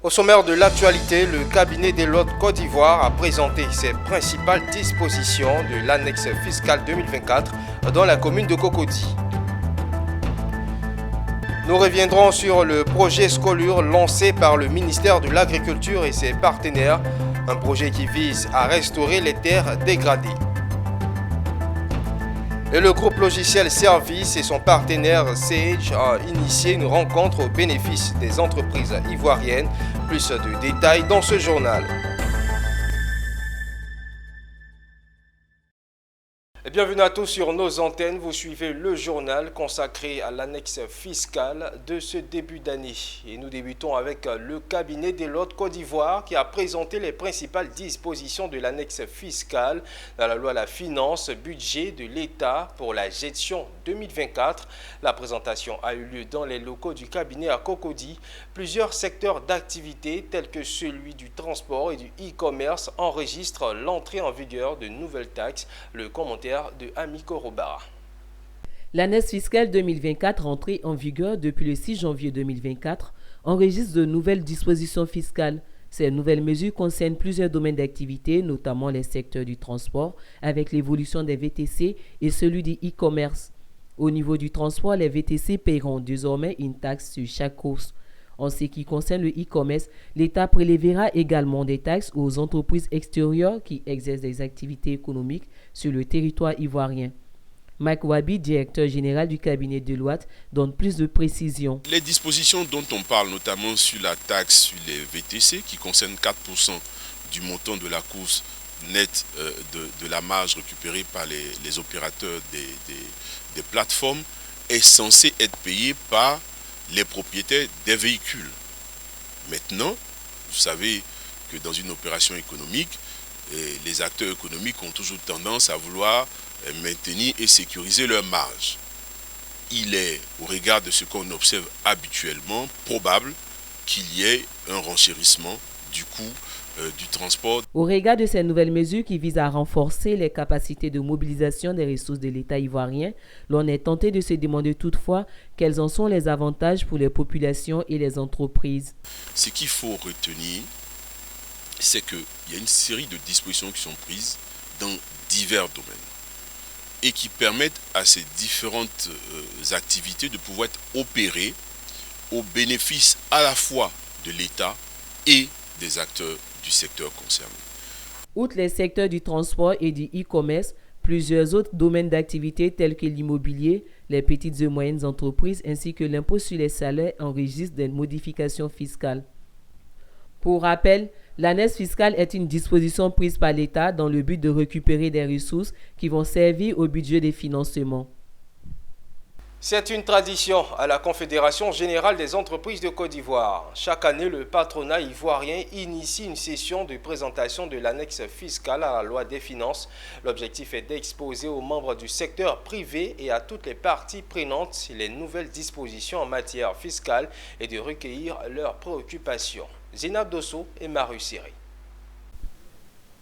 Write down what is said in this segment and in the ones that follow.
Au sommaire de l'actualité, le cabinet des lots de Côte d'Ivoire a présenté ses principales dispositions de l'annexe fiscale 2024 dans la commune de Cocody. Nous reviendrons sur le projet Scolure lancé par le ministère de l'Agriculture et ses partenaires, un projet qui vise à restaurer les terres dégradées. Et le groupe logiciel Service et son partenaire Sage a initié une rencontre au bénéfice des entreprises ivoiriennes. Plus de détails dans ce journal. Et bienvenue à tous sur nos antennes. Vous suivez le journal consacré à l'annexe fiscale de ce début d'année. Et nous débutons avec le cabinet des lots de Côte d'Ivoire qui a présenté les principales dispositions de l'annexe fiscale dans la loi la finance budget de l'État pour la gestion 2024. La présentation a eu lieu dans les locaux du cabinet à Cocody. Plusieurs secteurs d'activité tels que celui du transport et du e-commerce enregistrent l'entrée en vigueur de nouvelles taxes. Le commentaire de Amiko Robara. L'annexe fiscale 2024 entrée en vigueur depuis le 6 janvier 2024 enregistre de nouvelles dispositions fiscales. Ces nouvelles mesures concernent plusieurs domaines d'activité, notamment les secteurs du transport, avec l'évolution des VTC et celui du e-commerce. Au niveau du transport, les VTC paieront désormais une taxe sur chaque course. En ce qui concerne le e-commerce, l'État prélèvera également des taxes aux entreprises extérieures qui exercent des activités économiques sur le territoire ivoirien. Mike Wabi, directeur général du cabinet Deloitte, donne plus de précisions. Les dispositions dont on parle, notamment sur la taxe sur les VTC, qui concerne 4% du montant de la course nette de la marge récupérée par les opérateurs des plateformes, est censée être payée par les propriétaires des véhicules. Maintenant, vous savez que dans une opération économique, les acteurs économiques ont toujours tendance à vouloir maintenir et sécuriser leur marge. Il est, au regard de ce qu'on observe habituellement, probable qu'il y ait un renchérissement du coût du transport. Au regard de ces nouvelles mesures qui visent à renforcer les capacités de mobilisation des ressources de l'État ivoirien, l'on est tenté de se demander toutefois quels en sont les avantages pour les populations et les entreprises. Ce qu'il faut retenir, c'est qu'il y a une série de dispositions qui sont prises dans divers domaines et qui permettent à ces différentes activités de pouvoir être opérées au bénéfice à la fois de l'État et des acteurs du secteur concerné. Outre les secteurs du transport et du e-commerce, plusieurs autres domaines d'activité tels que l'immobilier, les petites et moyennes entreprises ainsi que l'impôt sur les salaires enregistrent des modifications fiscales. Pour rappel, l'annexe fiscale est une disposition prise par l'État dans le but de récupérer des ressources qui vont servir au budget des financements. C'est une tradition à la Confédération générale des entreprises de Côte d'Ivoire. Chaque année, le patronat ivoirien initie une session de présentation de l'annexe fiscale à la loi des finances. L'objectif est d'exposer aux membres du secteur privé et à toutes les parties prenantes les nouvelles dispositions en matière fiscale et de recueillir leurs préoccupations. Zénab Dosso et Maru Siri.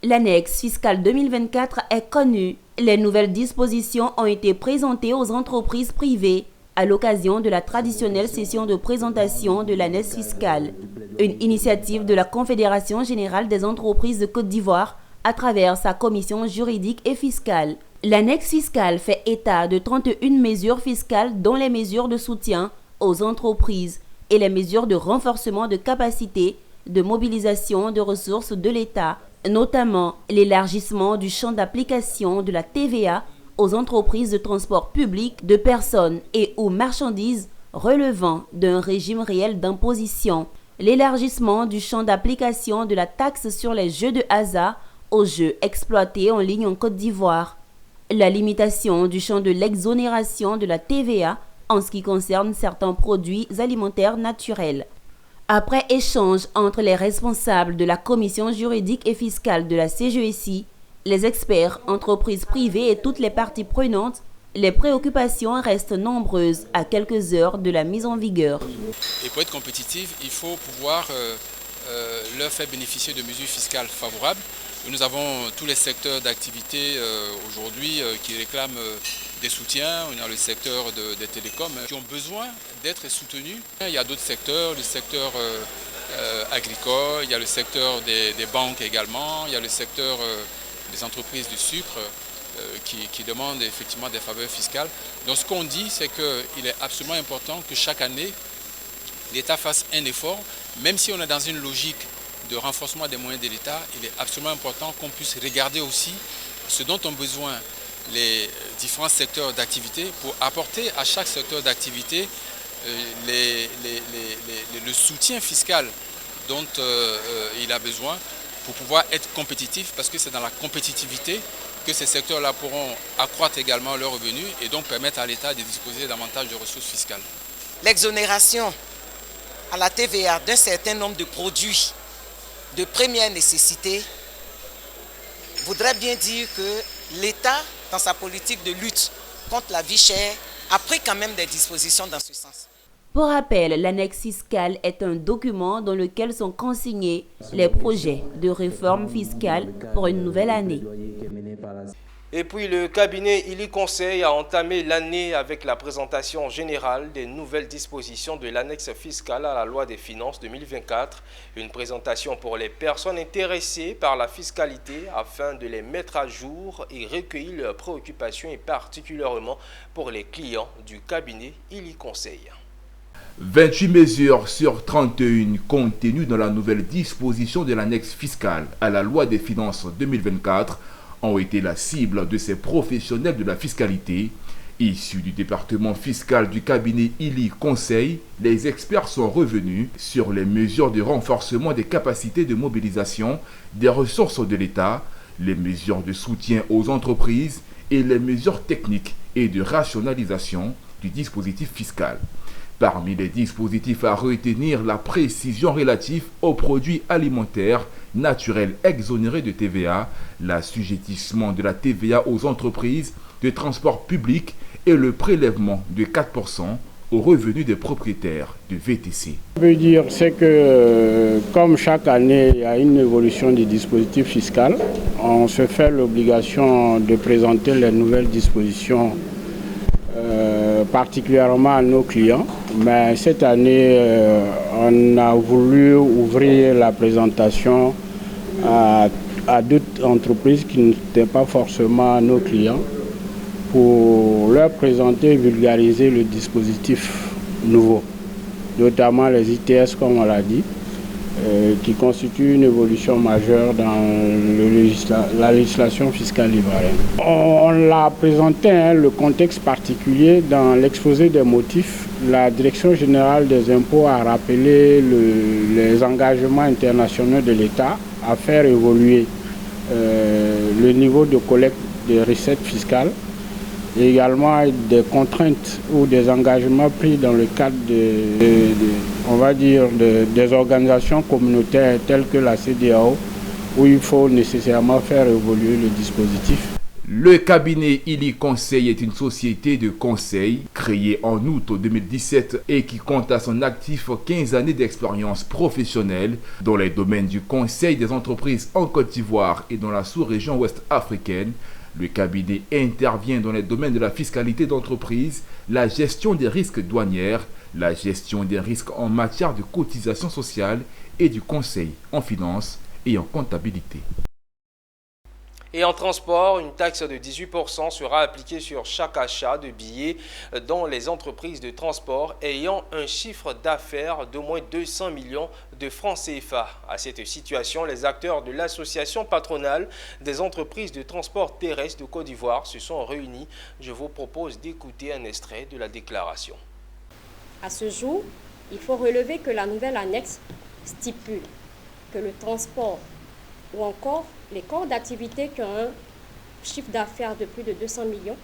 L'annexe fiscale 2024 est connue. Les nouvelles dispositions ont été présentées aux entreprises privées à l'occasion de la traditionnelle session de présentation de l'annexe fiscale, une initiative de la Confédération générale des entreprises de Côte d'Ivoire à travers sa commission juridique et fiscale. L'annexe fiscale fait état de 31 mesures fiscales dont les mesures de soutien aux entreprises et les mesures de renforcement de capacité de mobilisation de ressources de l'État, notamment l'élargissement du champ d'application de la TVA aux entreprises de transport public de personnes et aux marchandises relevant d'un régime réel d'imposition, l'élargissement du champ d'application de la taxe sur les jeux de hasard aux jeux exploités en ligne en Côte d'Ivoire, la limitation du champ de l'exonération de la TVA en ce qui concerne certains produits alimentaires naturels. Après échange entre les responsables de la commission juridique et fiscale de la CGESI, les experts, entreprises privées et toutes les parties prenantes, les préoccupations restent nombreuses à quelques heures de la mise en vigueur. Et pour être compétitif, il faut pouvoir leur faire bénéficier de mesures fiscales favorables. Nous avons tous les secteurs d'activité aujourd'hui qui réclament des soutiens. On a le secteur des télécoms qui ont besoin d'être soutenus. Il y a d'autres secteurs, le secteur agricole, il y a le secteur des banques également, il y a le secteur des entreprises du sucre qui demandent effectivement des faveurs fiscales. Donc ce qu'on dit, c'est qu'il est absolument important que chaque année, l'État fasse un effort, même si on est dans une logique de renforcement des moyens de l'État, il est absolument important qu'on puisse regarder aussi ce dont ont besoin les différents secteurs d'activité pour apporter à chaque secteur d'activité le soutien fiscal dont il a besoin pour pouvoir être compétitif, parce que c'est dans la compétitivité que ces secteurs-là pourront accroître également leurs revenus et donc permettre à l'État de disposer davantage de ressources fiscales. L'exonération à la TVA d'un certain nombre de produits de première nécessité voudrait bien dire que l'État, dans sa politique de lutte contre la vie chère, a pris quand même des dispositions dans ce sens. Pour rappel, l'annexe fiscale est un document dans lequel sont consignés les projets de réforme fiscale pour une nouvelle année. Et puis le cabinet Ili Conseil a entamé l'année avec la présentation générale des nouvelles dispositions de l'annexe fiscale à la loi des finances 2024. Une présentation pour les personnes intéressées par la fiscalité afin de les mettre à jour et recueillir leurs préoccupations, et particulièrement pour les clients du cabinet Ili Conseil. 28 mesures sur 31 contenues dans la nouvelle disposition de l'annexe fiscale à la loi des finances 2024 ont été la cible de ces professionnels de la fiscalité. Issus du département fiscal du cabinet Ili Conseil, les experts sont revenus sur les mesures de renforcement des capacités de mobilisation des ressources de l'État, les mesures de soutien aux entreprises et les mesures techniques et de rationalisation du dispositif fiscal. Parmi les dispositifs à retenir, la précision relative aux produits alimentaires naturels exonérés de TVA, l'assujettissement de la TVA aux entreprises de transport public et le prélèvement de 4% aux revenus des propriétaires de VTC. Ce que je veux dire, c'est que comme chaque année, il y a une évolution du dispositif fiscal, on se fait l'obligation de présenter les nouvelles dispositions particulièrement à nos clients. Mais cette année, on a voulu ouvrir la présentation à d'autres entreprises qui n'étaient pas forcément nos clients pour leur présenter et vulgariser le dispositif nouveau, notamment les ITS, comme on l'a dit, qui constituent une évolution majeure dans la législation fiscale ivoirienne. On l'a présenté, le contexte particulier, dans l'exposé des motifs. La Direction générale des impôts a rappelé les engagements internationaux de l'État à faire évoluer le niveau de collecte des recettes fiscales, et également des contraintes ou des engagements pris dans le cadre des organisations communautaires telles que la CEDEAO, où il faut nécessairement faire évoluer le dispositif. Le cabinet Ili Conseil est une société de conseil créée en août 2017 et qui compte à son actif 15 années d'expérience professionnelle dans les domaines du conseil des entreprises en Côte d'Ivoire et dans la sous-région ouest africaine. Le cabinet intervient dans les domaines de la fiscalité d'entreprise, la gestion des risques douanières, la gestion des risques en matière de cotisation sociale et du conseil en finance et en comptabilité. Et en transport, une taxe de 18% sera appliquée sur chaque achat de billets dans les entreprises de transport ayant un chiffre d'affaires d'au moins 200 millions de francs CFA. À cette situation, les acteurs de l'association patronale des entreprises de transport terrestre de Côte d'Ivoire se sont réunis. Je vous propose d'écouter un extrait de la déclaration. À ce jour, il faut relever que la nouvelle annexe stipule que le transport ou encore les corps d'activité qui ont un chiffre d'affaires de plus de 200 millions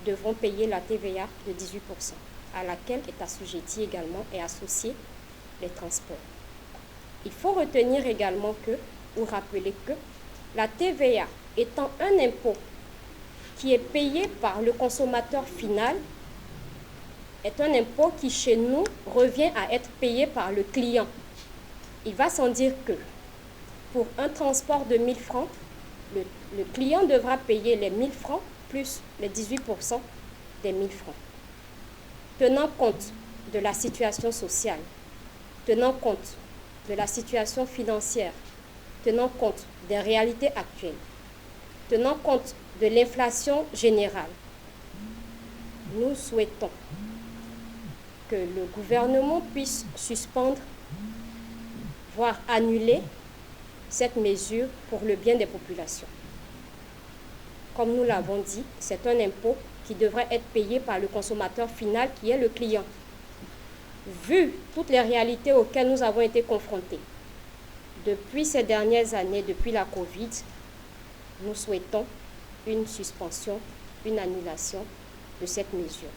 devront payer la TVA de 18%, à laquelle est assujetti également et associé les transports. Il faut retenir également ou rappeler que la TVA étant un impôt qui est payé par le consommateur final, est un impôt qui chez nous revient à être payé par le client. Il va sans dire que pour un transport de 1000 francs, le client devra payer les 1000 francs plus les 18% des 1000 francs. Tenant compte de la situation sociale, tenant compte de la situation financière, tenant compte des réalités actuelles, tenant compte de l'inflation générale, nous souhaitons que le gouvernement puisse suspendre, voire annuler cette mesure pour le bien des populations. Comme nous l'avons dit, c'est un impôt qui devrait être payé par le consommateur final qui est le client. Vu toutes les réalités auxquelles nous avons été confrontés depuis ces dernières années, depuis la Covid, nous souhaitons une suspension, une annulation de cette mesure.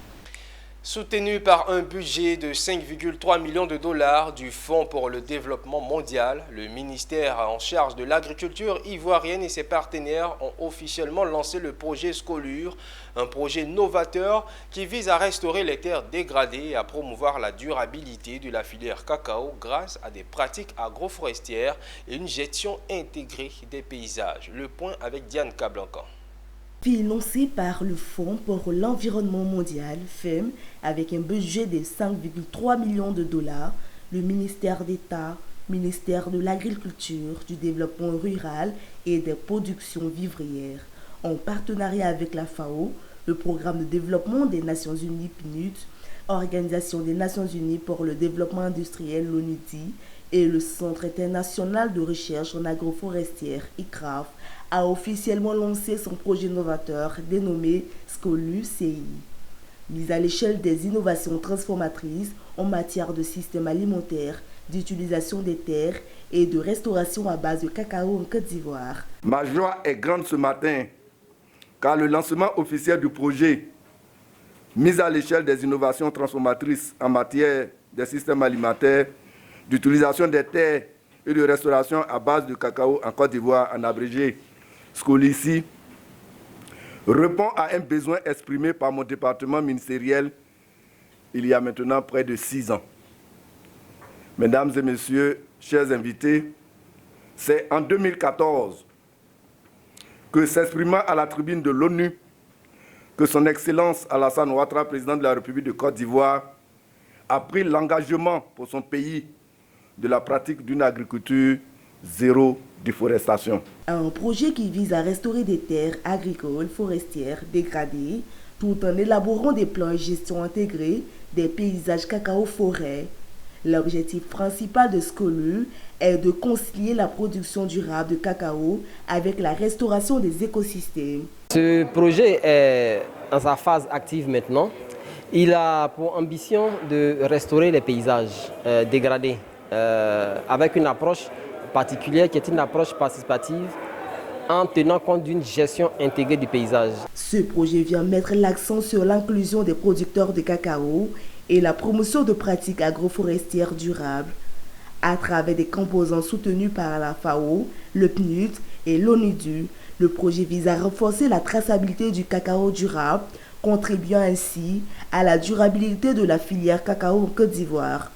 Soutenu par un budget de 5,3 millions de dollars du Fonds pour le développement mondial, le ministère en charge de l'agriculture ivoirienne et ses partenaires ont officiellement lancé le projet Scolure, un projet novateur qui vise à restaurer les terres dégradées et à promouvoir la durabilité de la filière cacao grâce à des pratiques agroforestières et une gestion intégrée des paysages. Le point avec Diane Cablancan. Financé par le Fonds pour l'environnement mondial, FEM, avec un budget de 5,3 millions de dollars, le ministère d'État, ministère de l'Agriculture, du Développement rural et des productions vivrières, en partenariat avec la FAO, le Programme de développement des Nations Unies PNUD, Organisation des Nations Unies pour le développement industriel l'ONUDI et le Centre international de recherche en agroforestière ICRAF, a officiellement lancé son projet novateur dénommé Scolure CI, mise à l'échelle des innovations transformatrices en matière de système alimentaire, d'utilisation des terres et de restauration à base de cacao en Côte d'Ivoire. Ma joie est grande ce matin car le lancement officiel du projet mise à l'échelle des innovations transformatrices en matière des systèmes alimentaires, d'utilisation des terres et de restauration à base de cacao en Côte d'Ivoire, en abrégé Scolici, répond à un besoin exprimé par mon département ministériel il y a maintenant près de 6 ans. Mesdames et messieurs, chers invités, c'est en 2014 que, s'exprimant à la tribune de l'ONU, que son Excellence Alassane Ouattara, président de la République de Côte d'Ivoire, a pris l'engagement pour son pays de la pratique d'une agriculture zéro déforestation. Un projet qui vise à restaurer des terres agricoles, forestières dégradées, tout en élaborant des plans de gestion intégrés des paysages cacao-forêt. L'objectif principal de Scolure est de concilier la production durable de cacao avec la restauration des écosystèmes. Ce projet est dans sa phase active maintenant. Il a pour ambition de restaurer les paysages dégradés avec une approche particulière qui est une approche participative en tenant compte d'une gestion intégrée du paysage. Ce projet vient mettre l'accent sur l'inclusion des producteurs de cacao et la promotion de pratiques agroforestières durables. À travers des composants soutenus par la FAO, le PNUD et l'ONUDI, le projet vise à renforcer la traçabilité du cacao durable, contribuant ainsi à la durabilité de la filière cacao en Côte d'Ivoire.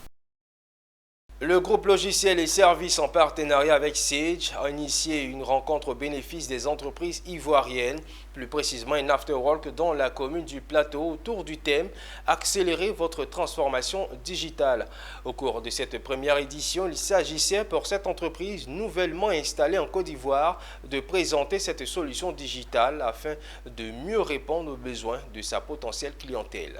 Le groupe logiciel et services en partenariat avec Sage a initié une rencontre au bénéfice des entreprises ivoiriennes, plus précisément un afterwork dans la commune du Plateau autour du thème « Accélérer votre transformation digitale ». Au cours de cette première édition, il s'agissait pour cette entreprise nouvellement installée en Côte d'Ivoire de présenter cette solution digitale afin de mieux répondre aux besoins de sa potentielle clientèle.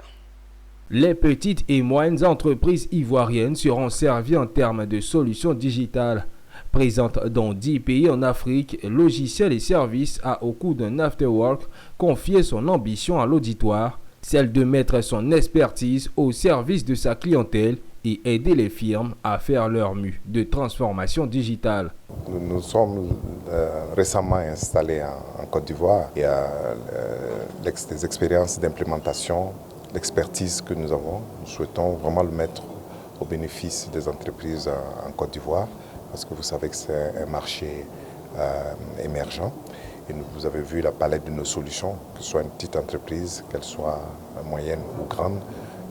Les petites et moyennes entreprises ivoiriennes seront servies en termes de solutions digitales. Présente dans 10 pays en Afrique, Logiciel et Services a au cours d'un afterwork confié son ambition à l'auditoire, celle de mettre son expertise au service de sa clientèle et aider les firmes à faire leur mue de transformation digitale. Nous sommes récemment installés en Côte d'Ivoire. Il y a des expériences d'implémentation, l'expertise que nous avons. Nous souhaitons vraiment le mettre au bénéfice des entreprises en Côte d'Ivoire parce que vous savez que c'est un marché émergent. Et vous avez vu la palette de nos solutions, que ce soit une petite entreprise, qu'elle soit moyenne ou grande,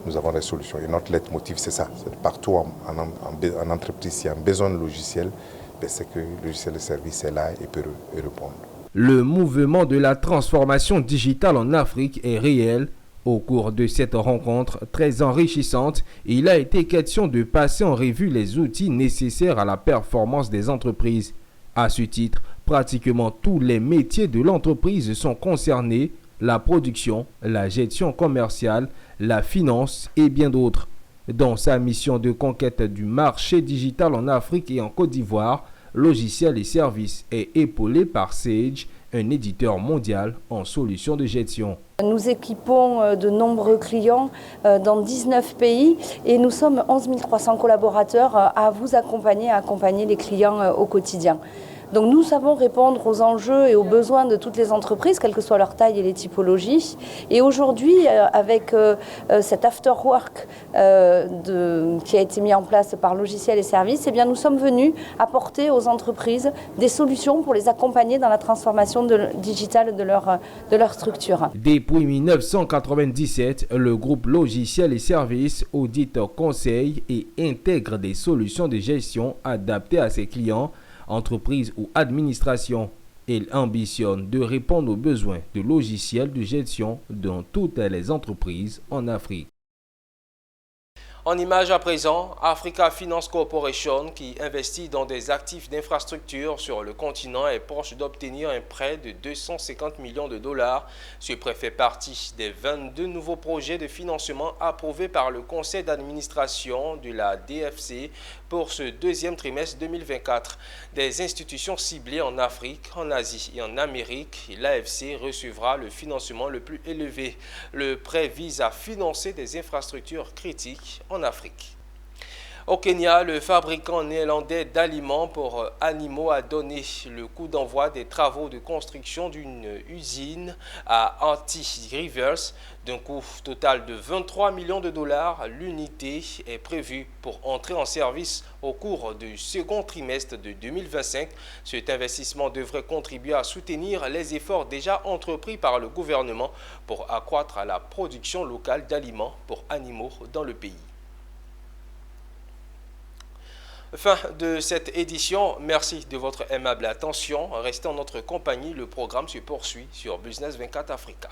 nous avons des solutions. Et notre leitmotiv, c'est ça. C'est partout en entreprise, s'il y a un besoin de logiciel, c'est que le logiciel de service est là et peut répondre. Le mouvement de la transformation digitale en Afrique est réel, Au cours de cette rencontre très enrichissante, il a été question de passer en revue les outils nécessaires à la performance des entreprises. À ce titre, pratiquement tous les métiers de l'entreprise sont concernés, la production, la gestion commerciale, la finance et bien d'autres. Dans sa mission de conquête du marché digital en Afrique et en Côte d'Ivoire, Logiciels et Services est épaulé par Sage, un éditeur mondial en solutions de gestion. Nous équipons de nombreux clients dans 19 pays et nous sommes 11 300 collaborateurs à vous accompagner, à accompagner les clients au quotidien. Donc nous savons répondre aux enjeux et aux besoins de toutes les entreprises, quelle que soit leur taille et les typologies. Et aujourd'hui, avec cet after-work qui a été mis en place par Logiciels et Services, eh bien, nous sommes venus apporter aux entreprises des solutions pour les accompagner dans la transformation digitale de leur structure. Depuis 1997, le groupe Logiciels et Services audite, conseille et intègre des solutions de gestion adaptées à ses clients, entreprises ou administrations. Il ambitionne de répondre aux besoins de logiciels de gestion dans toutes les entreprises en Afrique. En image à présent, Africa Finance Corporation, qui investit dans des actifs d'infrastructure sur le continent, est proche d'obtenir un prêt de 250 millions de dollars. Ce prêt fait partie des 22 nouveaux projets de financement approuvés par le conseil d'administration de la DFC pour ce deuxième trimestre 2024. Des institutions ciblées en Afrique, en Asie et en Amérique, l'AFC recevra le financement le plus élevé. Le prêt vise à financer des infrastructures critiques en Afrique. Au Kenya, le fabricant néerlandais d'aliments pour animaux a donné le coup d'envoi des travaux de construction d'une usine à Athi Rivers. D'un coût total de 23 millions de dollars, l'unité est prévue pour entrer en service au cours du second trimestre de 2025. Cet investissement devrait contribuer à soutenir les efforts déjà entrepris par le gouvernement pour accroître la production locale d'aliments pour animaux dans le pays. Fin de cette édition. Merci de votre aimable attention. Restez en notre compagnie. Le programme se poursuit sur Business 24 Africa.